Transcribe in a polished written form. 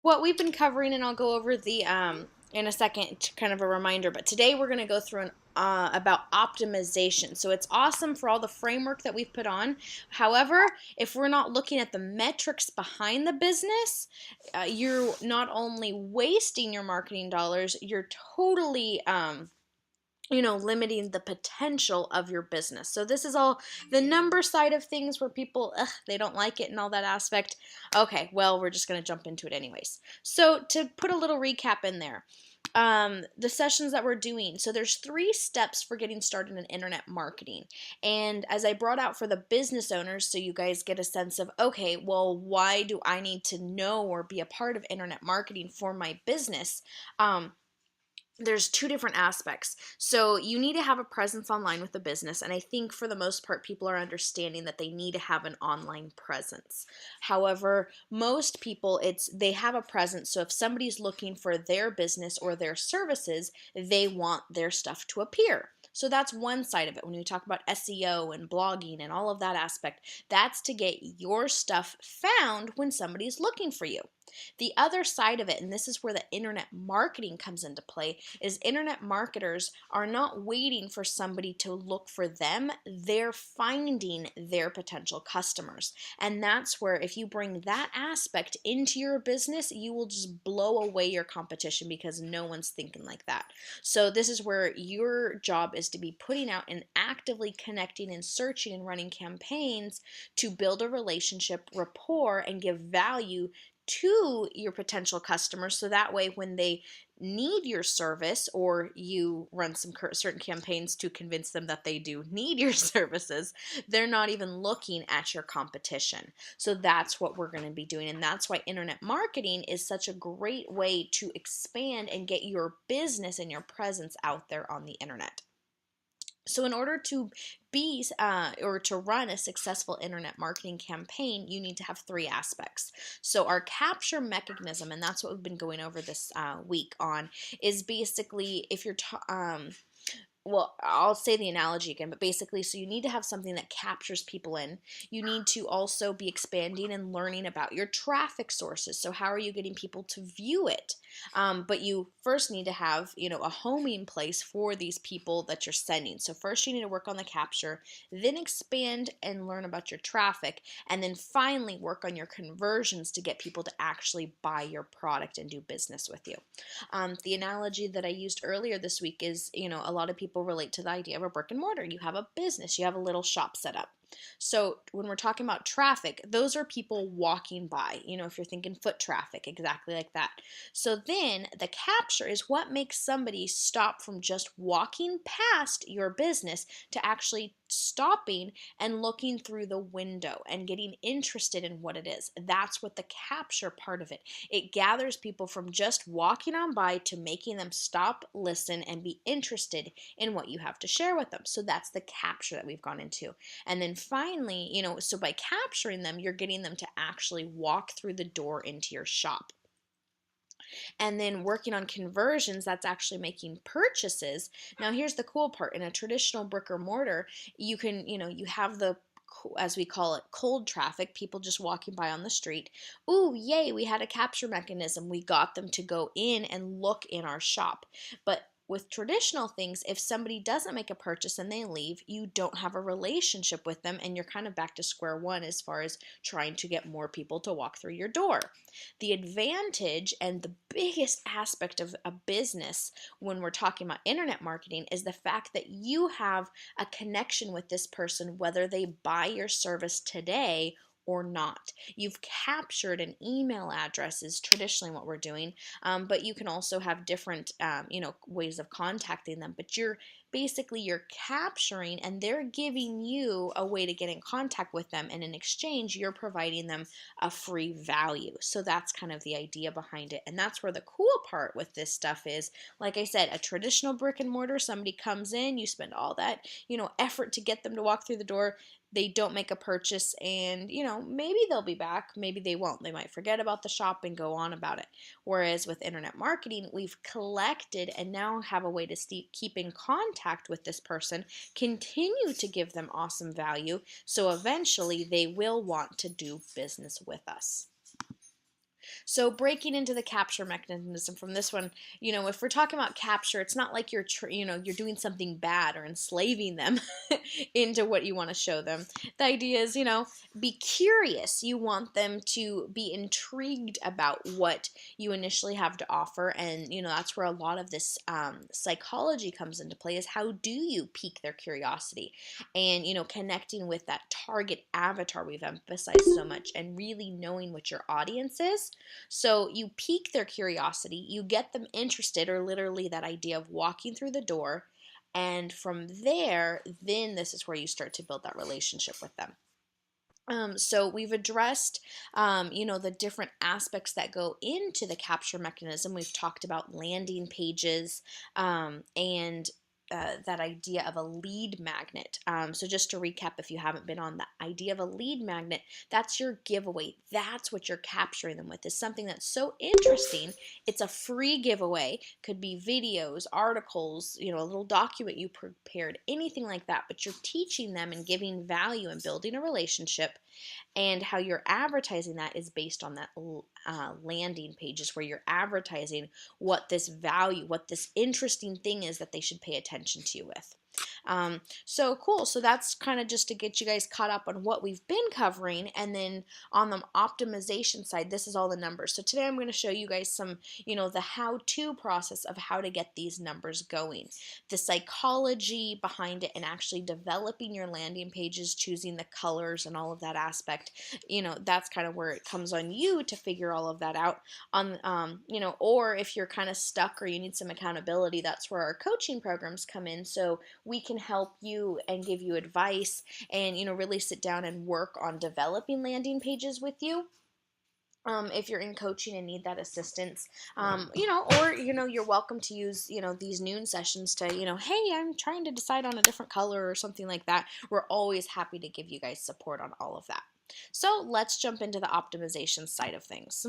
What we've been covering, and I'll go over the in a second, kind of a reminder. But today we're going to go through an about optimization. So it's awesome for all the framework that we've put on. However, if we're not looking at the metrics behind the business, you're not only wasting your marketing dollars, you're totally limiting the potential of your business. So this is all the number side of things where people, they don't like it and all that aspect. Okay, well, we're just going to jump into it anyways. So to put a little recap in there, the sessions that we're doing. So there's 3 steps for getting started in internet marketing. And as I brought out for the business owners, so you guys get a sense of, okay, well, why do I need to know or be a part of internet marketing for my business? There's 2 different aspects. So you need to have a presence online with the business, and I think for the most part people are understanding that they need to have an online presence. However, most people, they have a presence, so if somebody's looking for their business or their services, they want their stuff to appear. So that's one side of it. When you talk about SEO and blogging and all of that aspect, that's to get your stuff found when somebody's looking for you. The other side of it, and this is where the internet marketing comes into play, is internet marketers are not waiting for somebody to look for them. They're finding their potential customers. And that's where, if you bring that aspect into your business, you will just blow away your competition because no one's thinking like that. So this is where your job is to be putting out and actively connecting and searching and running campaigns to build a relationship, rapport, and give value to your potential customers, so that way when they need your service, or you run some certain campaigns to convince them that they do need your services, they're not even looking at your competition. So that's what we're going to be doing, and that's why internet marketing is such a great way to expand and get your business and your presence out there on the internet. So in order to be or to run a successful internet marketing campaign, you need to have 3 aspects. So our capture mechanism, and that's what we've been going over this week on, is basically, if you're well, I'll say the analogy again, but basically, so you need to have something that captures people in. You need to also be expanding and learning about your traffic sources. So how are you getting people to view it? But you first need to have, a homing place for these people that you're sending. So first you need to work on the capture, then expand and learn about your traffic, and then finally work on your conversions to get people to actually buy your product and do business with you. The analogy that I used earlier this week is, a lot of people relate to the idea of a brick and mortar. You have a business, you have a little shop set up. So when we're talking about traffic, those are people walking by, if you're thinking foot traffic, exactly like that. So then the capture is what makes somebody stop from just walking past your business to actually stopping and looking through the window and getting interested in what it is. That's what the capture part of it. It gathers people from just walking on by to making them stop, listen, and be interested in what you have to share with them. So that's the capture that we've gone into. And then finally, so by capturing them, you're getting them to actually walk through the door into your shop. And then working on conversions, that's actually making purchases. Now here's the cool part. In a traditional brick or mortar, you can, you have the, as we call it, cold traffic, people just walking by on the street. Ooh, yay, we had a capture mechanism. We got them to go in and look in our shop. But with traditional things, if somebody doesn't make a purchase and they leave, you don't have a relationship with them, and you're kind of back to square one as far as trying to get more people to walk through your door. The advantage and the biggest aspect of a business when we're talking about internet marketing is the fact that you have a connection with this person, whether they buy your service today or not. You've captured an email address is traditionally what we're doing, but you can also have different, ways of contacting them. But you're capturing, and they're giving you a way to get in contact with them, and in exchange, you're providing them a free value. So that's kind of the idea behind it, and that's where the cool part with this stuff is. Like I said, a traditional brick and mortar, somebody comes in, you spend all that, effort to get them to walk through the door, they don't make a purchase, and maybe they'll be back, maybe they won't, they might forget about the shop and go on about it. Whereas with internet marketing, we've collected and now have a way to keep in contact with this person, continue to give them awesome value, so eventually they will want to do business with us. So breaking into the capture mechanism from this one, if we're talking about capture, it's not like you're doing something bad or enslaving them into what you want to show them. The idea is, be curious. You want them to be intrigued about what you initially have to offer, and that's where a lot of this psychology comes into play. Is how do you pique their curiosity, and connecting with that target avatar we've emphasized so much, and really knowing what your audience is. So you pique their curiosity, you get them interested, or literally that idea of walking through the door, and from there, then this is where you start to build that relationship with them. So we've addressed, the different aspects that go into the capture mechanism. We've talked about landing pages, and that idea of a lead magnet. So just to recap, if you haven't been on, the idea of a lead magnet, that's your giveaway. That's what you're capturing them with, is something that's so interesting. It's a free giveaway. Could be videos, articles, a little document you prepared, anything like that. But you're teaching them and giving value and building a relationship. And how you're advertising that is based on that landing pages, where you're advertising what this value, what this interesting thing is that they should pay attention to you with. So cool. So that's kind of just to get you guys caught up on what we've been covering. And then on the optimization side, this is all the numbers. So today I'm going to show you guys some, the how-to process of how to get these numbers going, the psychology behind it, and actually developing your landing pages, choosing the colors and all of that aspect. That's kind of where it comes on you to figure all of that out on, or if you're kind of stuck or you need some accountability, that's where our coaching programs come in. So we can help you and give you advice, and really sit down and work on developing landing pages with you. If you're in coaching and need that assistance, or you're welcome to use these noon sessions to hey, I'm trying to decide on a different color or something like that. We're always happy to give you guys support on all of that. So let's jump into the optimization side of things.